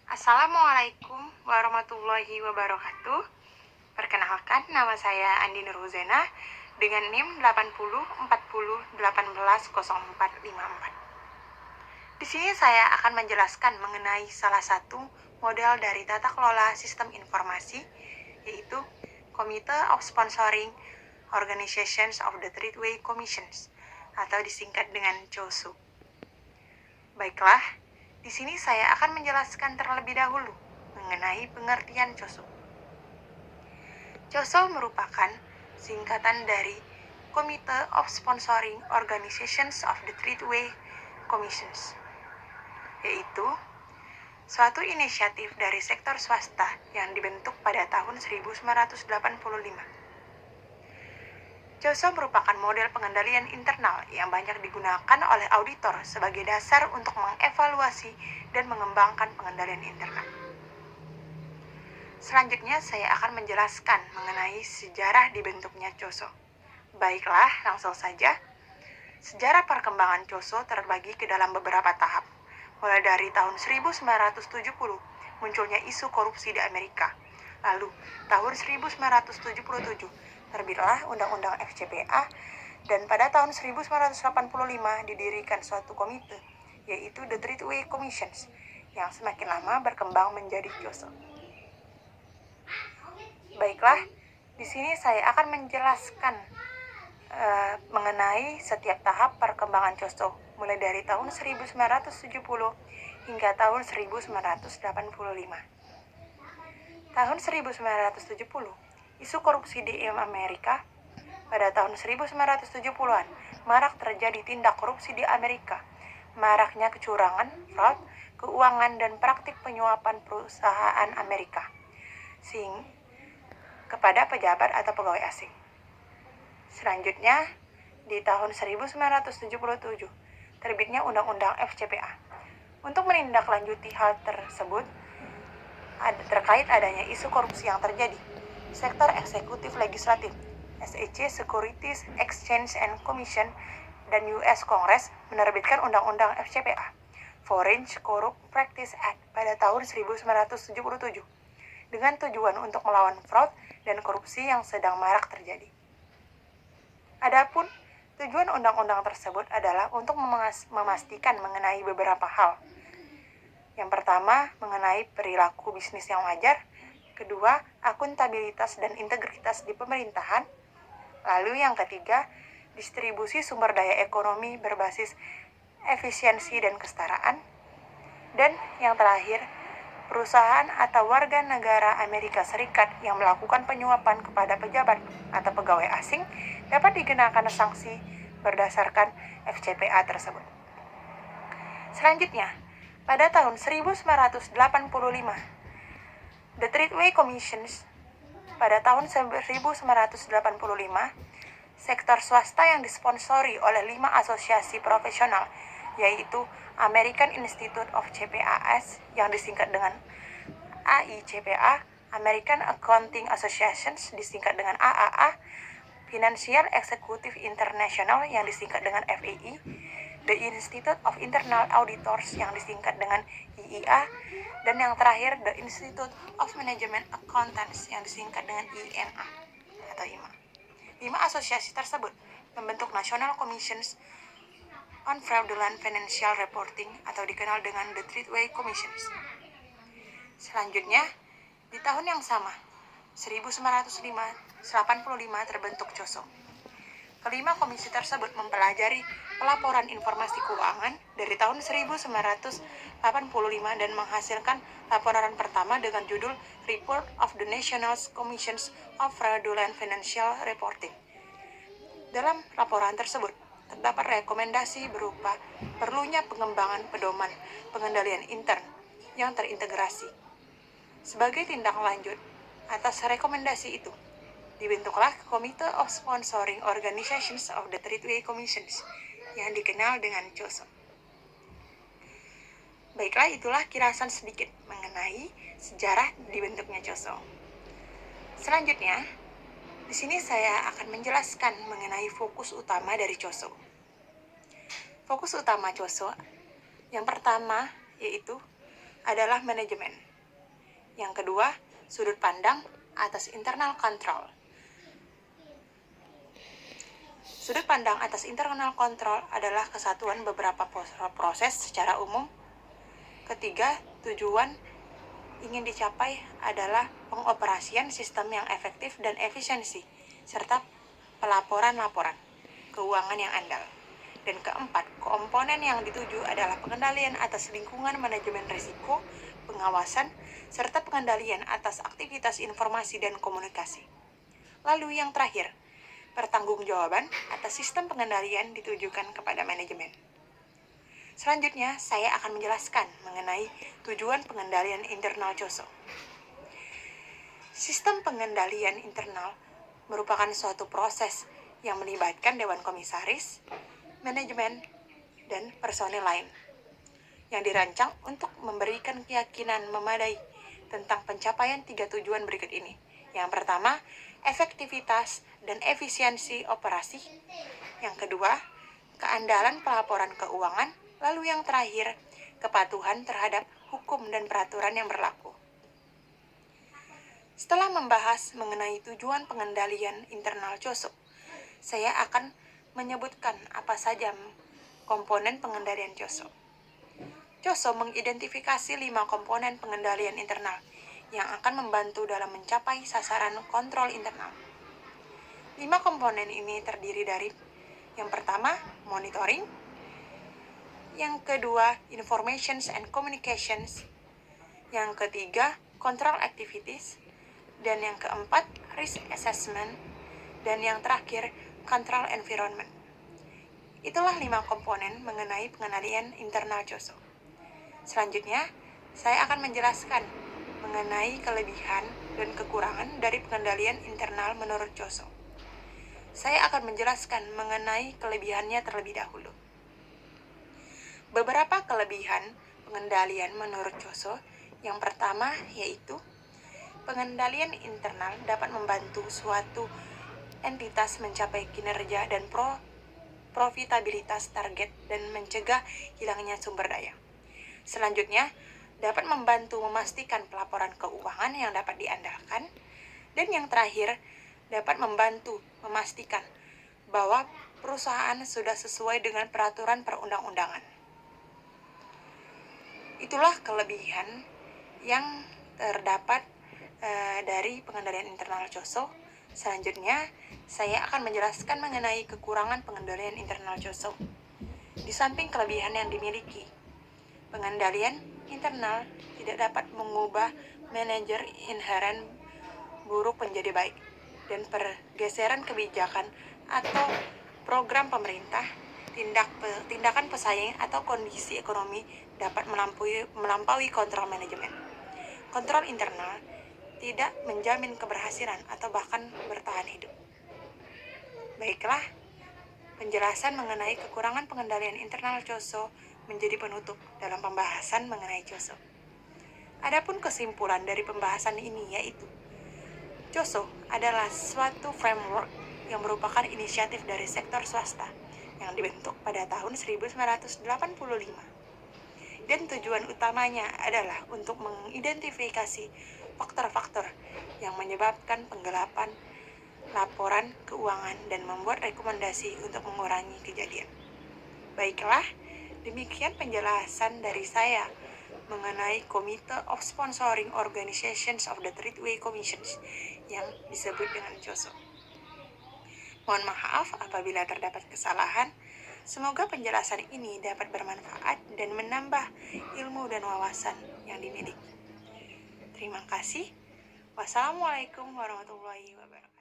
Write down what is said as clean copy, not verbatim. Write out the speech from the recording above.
Assalamualaikum warahmatullahi wabarakatuh. Perkenalkan, nama saya Andi Nurhuzena dengan NIM 8040180454. Di sini saya akan menjelaskan mengenai salah satu model dari tata kelola sistem informasi, yaitu Committee of Sponsoring Organizations of the Treatway Commissions, atau disingkat dengan COSO. Baiklah, di sini saya akan menjelaskan terlebih dahulu mengenai pengertian COSO. COSO merupakan singkatan dari Committee of Sponsoring Organizations of the Treatway Commissions, yaitu suatu inisiatif dari sektor swasta yang dibentuk pada tahun 1985. COSO merupakan model pengendalian internal yang banyak digunakan oleh auditor sebagai dasar untuk mengevaluasi dan mengembangkan pengendalian internal. Selanjutnya saya akan menjelaskan mengenai sejarah dibentuknya COSO. Baiklah, langsung saja. Sejarah perkembangan COSO terbagi ke dalam beberapa tahap. Mulai dari tahun 1970 munculnya isu korupsi di Amerika. Lalu tahun 1977 terbitlah Undang-Undang FCPA, dan pada tahun 1985 didirikan suatu komite, yaitu The Treatway Commissions, yang semakin lama berkembang menjadi COSO. Baiklah, di sini saya akan menjelaskan mengenai setiap tahap perkembangan COSO, mulai dari tahun 1970 hingga tahun 1985. Tahun 1970, isu korupsi di Amerika. Pada tahun 1970-an, marak terjadi tindak korupsi di Amerika. Maraknya kecurangan, fraud, keuangan, dan praktik penyuapan perusahaan Amerika kepada pejabat atau pegawai asing. Selanjutnya, di tahun 1977, terbitnya Undang-Undang FCPA. Untuk menindaklanjuti hal tersebut, terkait adanya isu korupsi yang terjadi, sektor eksekutif legislatif, SEC, Securities, Exchange and Commission, dan US Congress menerbitkan Undang-Undang FCPA, Foreign Corrupt Practice Act, pada tahun 1977, dengan tujuan untuk melawan fraud dan korupsi yang sedang marak terjadi. Adapun tujuan undang-undang tersebut adalah untuk memastikan mengenai beberapa hal. Yang pertama, mengenai perilaku bisnis yang wajar. Kedua, akuntabilitas dan integritas di pemerintahan. Lalu yang ketiga, distribusi sumber daya ekonomi berbasis efisiensi dan kesetaraan. Dan yang terakhir, perusahaan atau warga negara Amerika Serikat yang melakukan penyuapan kepada pejabat atau pegawai asing dapat dikenakan sanksi berdasarkan FCPA tersebut. Selanjutnya, pada tahun 1985, The Treatway Commissions. Pada tahun 1985, sektor swasta yang disponsori oleh 5 asosiasi profesional, yaitu American Institute of CPAs yang disingkat dengan AICPA, American Accounting Associations disingkat dengan AAA, Financial Executive International yang disingkat dengan FEI, The Institute of Internal Auditors yang disingkat dengan IIA, dan yang terakhir The Institute of Management Accountants yang disingkat dengan IMA atau IMA. 5 asosiasi tersebut membentuk National Commissions on Fraudulent Financial Reporting atau dikenal dengan The Treatway Commissions. Selanjutnya, di tahun yang sama, 1985 terbentuk COSO. Kelima komisi tersebut mempelajari pelaporan informasi keuangan dari tahun 1985 dan menghasilkan laporan pertama dengan judul Report of the National Commissions of Fraudulent Financial Reporting. Dalam laporan tersebut, terdapat rekomendasi berupa perlunya pengembangan pedoman pengendalian intern yang terintegrasi. Sebagai tindak lanjut atas rekomendasi itu, dibentuklah Committee of Sponsoring Organizations of the Treatway Commissions yang dikenal dengan COSO. Baiklah, itulah kirasan sedikit mengenai sejarah dibentuknya COSO. Selanjutnya, di sini saya akan menjelaskan mengenai fokus utama dari COSO. Fokus utama COSO yang pertama yaitu adalah manajemen. Yang kedua, sudut pandang atas internal control. Sudut pandang atas internal control adalah kesatuan beberapa proses secara umum. Ketiga, tujuan ingin dicapai adalah pengoperasian sistem yang efektif dan efisiensi, serta pelaporan-laporan keuangan yang andal. Dan keempat, komponen yang dituju adalah pengendalian atas lingkungan manajemen risiko, pengawasan, serta pengendalian atas aktivitas informasi dan komunikasi. Lalu yang terakhir, pertanggungjawaban atas sistem pengendalian ditujukan kepada manajemen. Selanjutnya, saya akan menjelaskan mengenai tujuan pengendalian internal COSO. Sistem pengendalian internal merupakan suatu proses yang melibatkan Dewan Komisaris, manajemen, dan personil lain yang dirancang untuk memberikan keyakinan memadai tentang pencapaian 3 tujuan berikut ini. Yang pertama, efektivitas dan efisiensi operasi. Yang kedua, keandalan pelaporan keuangan. Lalu yang terakhir, kepatuhan terhadap hukum dan peraturan yang berlaku. Setelah membahas mengenai tujuan pengendalian internal COSO, saya akan menyebutkan apa saja komponen pengendalian COSO. COSO mengidentifikasi 5 komponen pengendalian internal yang akan membantu dalam mencapai sasaran kontrol internal. 5 komponen ini terdiri dari yang pertama, monitoring, yang kedua, informations and communications, yang ketiga, control activities, dan yang keempat, risk assessment, dan yang terakhir, control environment. Itulah 5 komponen mengenai pengendalian internal COSO. Selanjutnya, saya akan menjelaskan mengenai kelebihan dan kekurangan dari pengendalian internal menurut COSO. Saya akan menjelaskan mengenai kelebihannya terlebih dahulu. Beberapa kelebihan pengendalian menurut COSO, yang pertama yaitu pengendalian internal dapat membantu suatu entitas mencapai kinerja dan profitabilitas target dan mencegah hilangnya sumber daya. Selanjutnya, dapat membantu memastikan pelaporan keuangan yang dapat diandalkan. Dan yang terakhir, dapat membantu memastikan bahwa perusahaan sudah sesuai dengan peraturan perundang-undangan. Itulah kelebihan yang terdapat dari pengendalian internal COSO. Selanjutnya, saya akan menjelaskan mengenai kekurangan pengendalian internal COSO. Di samping kelebihan yang dimiliki, pengendalian internal tidak dapat mengubah manajer inheren buruk menjadi baik, dan pergeseran kebijakan atau program pemerintah, tindakan pesaing atau kondisi ekonomi dapat melampaui kontrol manajemen. Kontrol internal tidak menjamin keberhasilan atau bahkan bertahan hidup. Baiklah, penjelasan mengenai kekurangan pengendalian internal COSO menjadi penutup dalam pembahasan mengenai COSO. Adapun kesimpulan dari pembahasan ini yaitu, COSO adalah suatu framework yang merupakan inisiatif dari sektor swasta yang dibentuk pada tahun 1985. Dan tujuan utamanya adalah untuk mengidentifikasi faktor-faktor yang menyebabkan penggelapan laporan keuangan dan membuat rekomendasi untuk mengurangi kejadian. Baiklah, demikian penjelasan dari saya mengenai Committee of Sponsoring Organizations of the Tradeway Commissions yang disebut dengan COSO. Mohon maaf apabila terdapat kesalahan. Semoga penjelasan ini dapat bermanfaat dan menambah ilmu dan wawasan yang dimiliki. Terima kasih. Wassalamualaikum warahmatullahi wabarakatuh.